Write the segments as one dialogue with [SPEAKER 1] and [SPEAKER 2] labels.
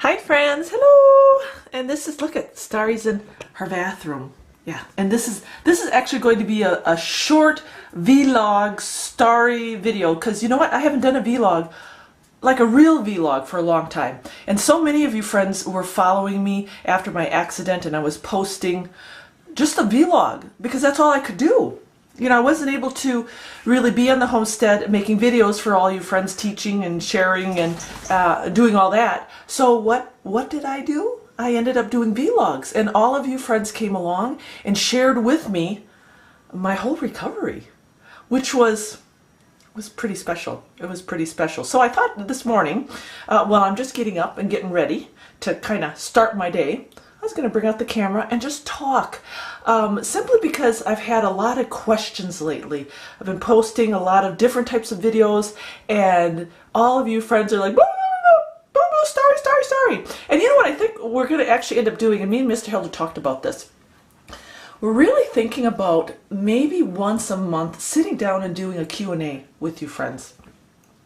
[SPEAKER 1] Hi friends, hello! And this is, look at Starry's in her bathroom. Yeah, and this is actually going to be a short vlog Starry video, because you know what? I haven't done a vlog, like a real vlog, for a long time. And so many of you friends were following me after my accident, and I was posting just a vlog because that's all I could do. You know, I wasn't able to really be on the homestead making videos for all you friends, teaching and sharing and doing all that. So what did I do? I ended up doing vlogs, and all of you friends came along and shared with me my whole recovery, which was pretty special. It was pretty special. So I thought this morning, while I'm just getting up and getting ready to kind of start my day, I was going to bring out the camera and just talk, simply because I've had a lot of questions lately. I've been posting a lot of different types of videos, and all of you friends are like, boo, boo, boo, boo, Starry, Starry, Starry. And you know what I think we're going to actually end up doing, and me and Mr. Hilder talked about this. We're really thinking about maybe once a month sitting down and doing a Q&A with you friends.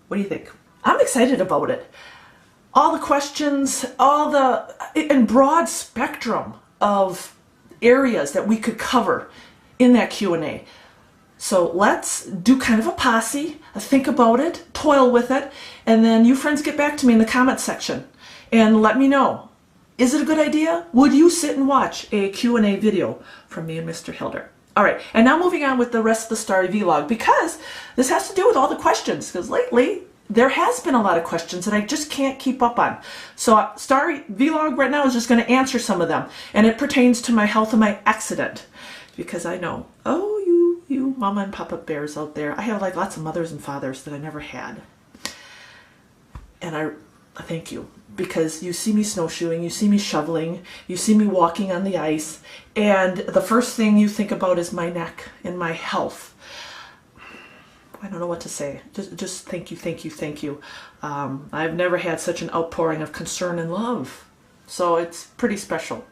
[SPEAKER 1] What do you think? I'm excited about it. All the questions, and broad spectrum of areas that we could cover in that Q&A. So let's do kind of a posse, think about it, toil with it, and then you friends get back to me in the comment section and let me know. Is it a good idea? Would you sit and watch a Q&A video from me and Mr. Hilder? All right, and now moving on with the rest of the Starry vlog, because this has to do with all the questions, because lately there has been a lot of questions that I just can't keep up on. So Starry vlog right now is just going to answer some of them, and it pertains to my health and my accident, because I know, oh, you mama and papa bears out there, I have like lots of mothers and fathers that I never had, and I thank you, because you see me snowshoeing, you see me shoveling, you see me walking on the ice, and the first thing you think about is my neck and my health. I don't know what to say. Just thank you, thank you, thank you. I've never had such an outpouring of concern and love. So it's pretty special.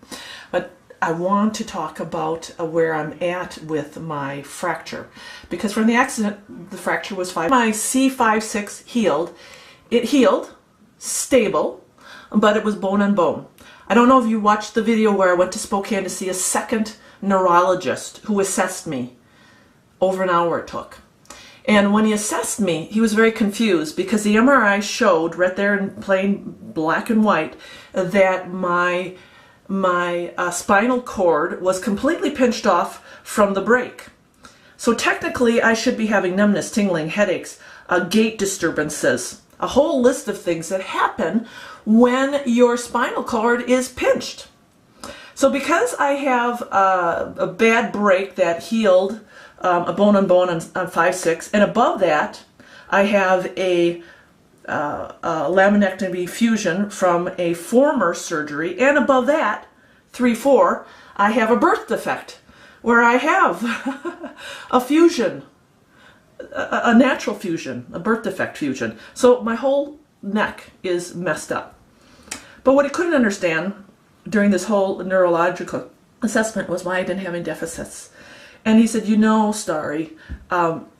[SPEAKER 1] But I want to talk about where I'm at with my fracture. Because from the accident, the fracture was 5. My C5-6 healed. It healed, stable, but it was bone on bone. I don't know if you watched the video where I went to Spokane to see a second neurologist who assessed me. Over an hour it took. And when he assessed me, he was very confused because the MRI showed right there in plain black and white that my spinal cord was completely pinched off from the break. So technically I should be having numbness, tingling, headaches, gait disturbances, a whole list of things that happen when your spinal cord is pinched. So because I have a bad break that healed a bone on bone on 5-6, and above that I have a laminectomy fusion from a former surgery, and above that 3-4 I have a birth defect where I have a fusion, a natural fusion, a birth defect fusion. So my whole neck is messed up. But what I couldn't understand during this whole neurological assessment was why I didn't have any deficits. And he said, you know, Starry,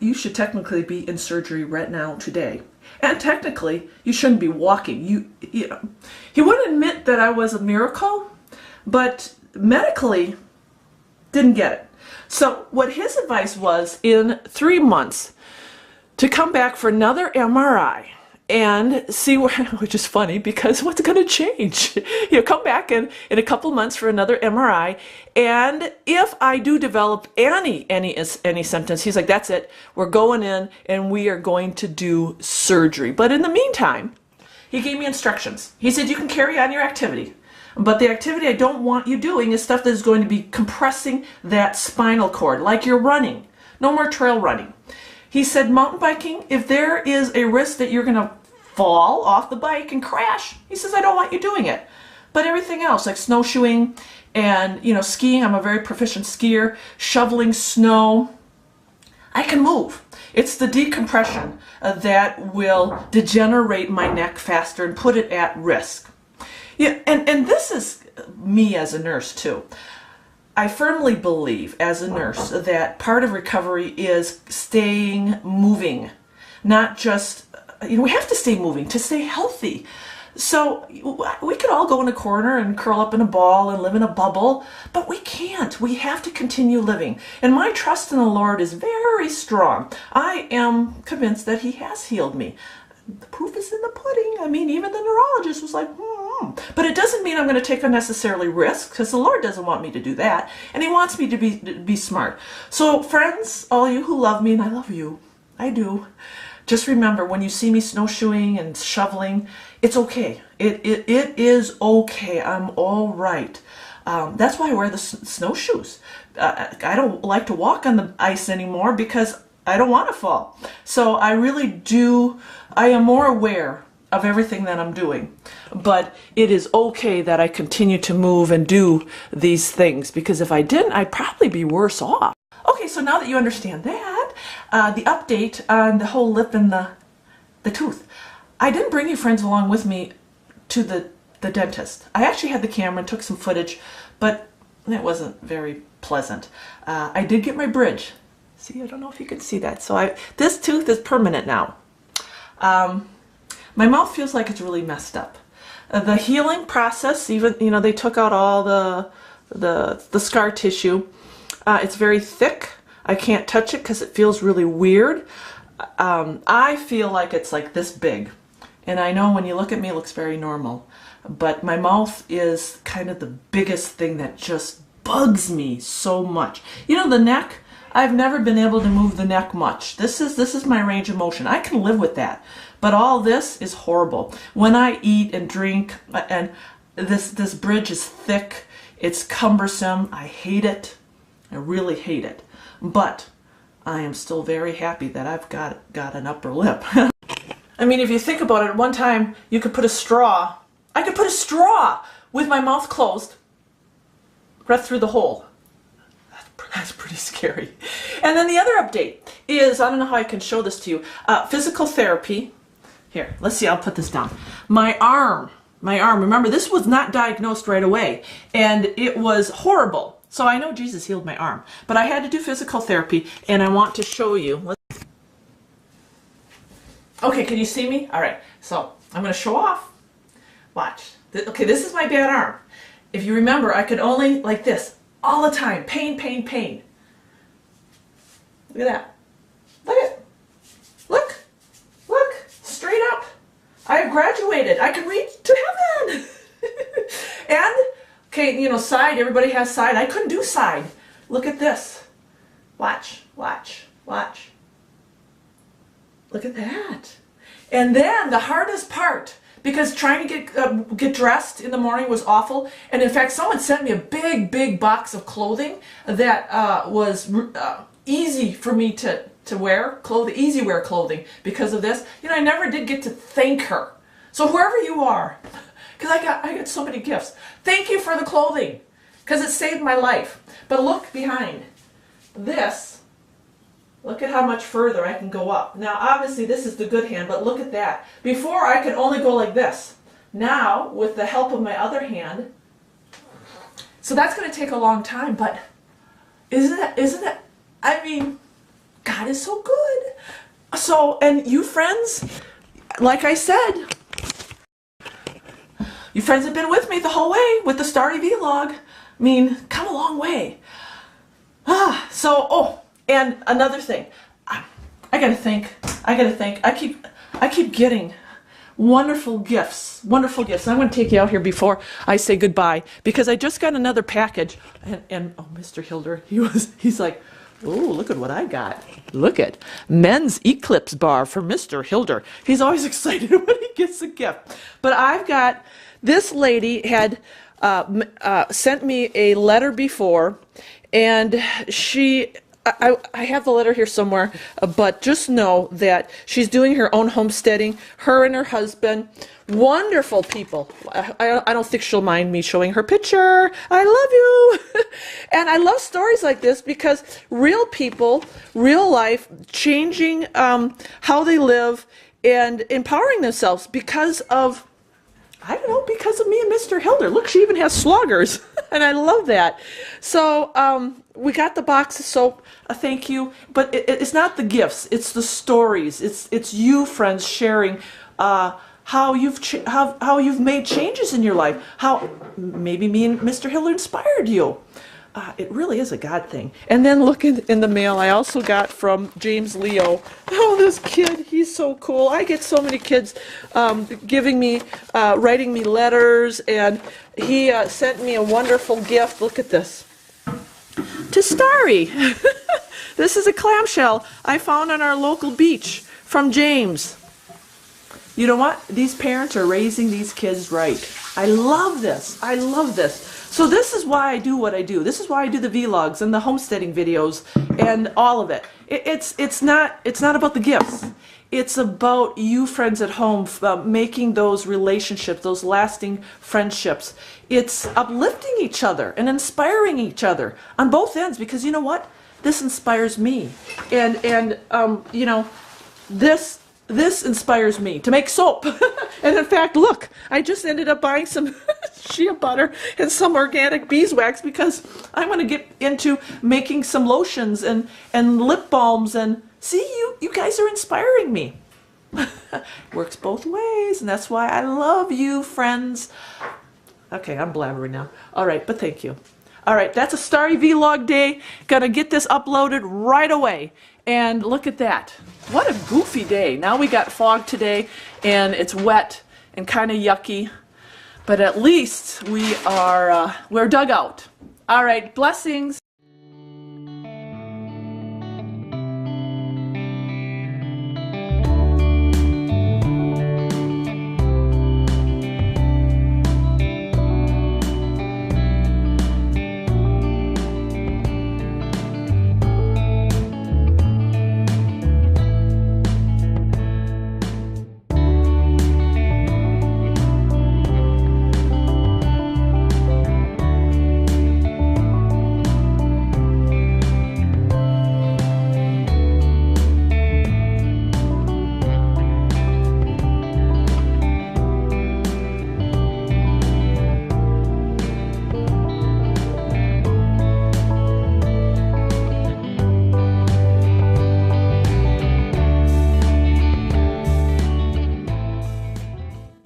[SPEAKER 1] you should technically be in surgery right now today. And technically, you shouldn't be walking. You know, he wouldn't admit that I was a miracle, but medically didn't get it. So what his advice was, in 3 months, to come back for another MRI and see where, which is funny because what's going to change? You know, come back in a couple months for another MRI, and if I do develop any symptoms, he's like, that's it, we're going in and we are going to do surgery. But in the meantime, he gave me instructions. He said, you can carry on your activity, but the activity I don't want you doing is stuff that is going to be compressing that spinal cord, like you're running. No more trail running. He said, mountain biking, if there is a risk that you're going to fall off the bike and crash, he says, I don't want you doing it. But everything else, like snowshoeing and, you know, skiing, I'm a very proficient skier, shoveling snow, I can move. It's the decompression that will degenerate my neck faster and put it at risk. Yeah, and this is me as a nurse too. I firmly believe as a nurse that part of recovery is staying moving, not just, you know, we have to stay moving to stay healthy. So we could all go in a corner and curl up in a ball and live in a bubble, but we can't. We have to continue living. And my trust in the Lord is very strong. I am convinced that He has healed me. The proof is in the pudding. I mean, even the neurologist was like, But it doesn't mean I'm going to take unnecessarily risks, because the Lord doesn't want me to do that. And He wants me to be smart. So friends, all you who love me, and I love you, I do, just remember, when you see me snowshoeing and shoveling, it's okay. It is okay. I'm all right. That's why I wear the snowshoes. I don't like to walk on the ice anymore because I don't want to fall. So I really do, I am more aware of everything that I'm doing. But it is okay that I continue to move and do these things, because if I didn't, I'd probably be worse off. Okay, so now that you understand that, the update on the whole lip and the tooth. I didn't bring you friends along with me to the dentist. I actually had the camera and took some footage, but it wasn't very pleasant. I did get my bridge. See, I don't know if you can see that. So this tooth is permanent now. My mouth feels like it's really messed up. The healing process, even, you know, they took out all the scar tissue. It's very thick. I can't touch it because it feels really weird. I feel like it's like this big. And I know when you look at me, it looks very normal. But my mouth is kind of the biggest thing that just bugs me so much. You know, the neck, I've never been able to move the neck much. This is my range of motion. I can live with that. But all this is horrible. When I eat and drink, and this bridge is thick, it's cumbersome, I hate it. I really hate it. But I am still very happy that I've got an upper lip. I mean, if you think about it, at one time you could put a straw. I could put a straw with my mouth closed right through the hole. That's pretty scary. And then the other update is, I don't know how I can show this to you, physical therapy. Here, let's see, I'll put this down. My arm, remember, this was not diagnosed right away, and it was horrible. So I know Jesus healed my arm, but I had to do physical therapy, and I want to show you. Okay, can you see me? All right, so I'm going to show off. Watch. Okay, this is my bad arm. If you remember, I could only, like this, all the time. Pain, pain, pain. Look at that. Look at it. Look. Look. Straight up. I have graduated. I can reach to heaven. And, okay, you know, side. Everybody has side. I couldn't do side. Look at this. Watch. Watch. Watch. Look at that. And then the hardest part, because trying to get dressed in the morning was awful. And in fact, someone sent me a big box of clothing that was easy for me to wear, easy wear clothing because of this. You know, I never did get to thank her. So whoever you are, because I got so many gifts, thank you for the clothing, because it saved my life. But look behind this. Look at how much further I can go up. Now, obviously, this is the good hand, but look at that. Before, I could only go like this. Now, with the help of my other hand, so that's going to take a long time, but isn't it, I mean, God is so good. So, and you friends, like I said, you friends have been with me the whole way with the Starry vlog. I mean, come a long way. And another thing, I gotta think. I keep getting wonderful gifts. I'm going to take you out here before I say goodbye, because I just got another package, and oh, Mr. Hilder, he's like, oh, look at what I got. Look at men's Eclipse bar for Mr. Hilder. He's always excited when he gets a gift. But I've got, this lady had sent me a letter before, and I have the letter here somewhere, but just know that she's doing her own homesteading, her and her husband, wonderful people. I don't think she'll mind me showing her picture. I love you. And I love stories like this, because real people, real life, changing how they live and empowering themselves because of, I don't know, because of me and Mr. Hilder. Look, she even has sloggers, and I love that. So we got the box of soap, a thank you, but it's not the gifts, it's the stories. It's you, friends, sharing how you've made changes in your life, how maybe me and Mr. Hiller inspired you. It really is a God thing. And then look in the mail I also got from James Leo. Oh, this kid, he's so cool. I get so many kids giving me, writing me letters, and he sent me a wonderful gift. Look at this. To Starry. This is a clamshell I found on our local beach from James. You know what? These parents are raising these kids right. I love this. I love this. So this is why I do what I do. This is why I do the vlogs and the homesteading videos and all of it. It's not about the gifts. It's about you friends at home making those relationships, those lasting friendships. It's uplifting each other and inspiring each other on both ends, because you know what? This inspires me. And you know, this inspires me to make soap. And in fact, look, I just ended up buying some shea butter and some organic beeswax because I want to get into making some lotions and lip balms. And see, you guys are inspiring me. Works both ways, and that's why I love you, friends. Okay, I'm blabbering now. All right, but thank you. All right, that's a Starry vlog day. Gonna get this uploaded right away. And look at that. What a goofy day. Now we got fog today, and it's wet and kind of yucky. But at least we're dug out. All right, blessings.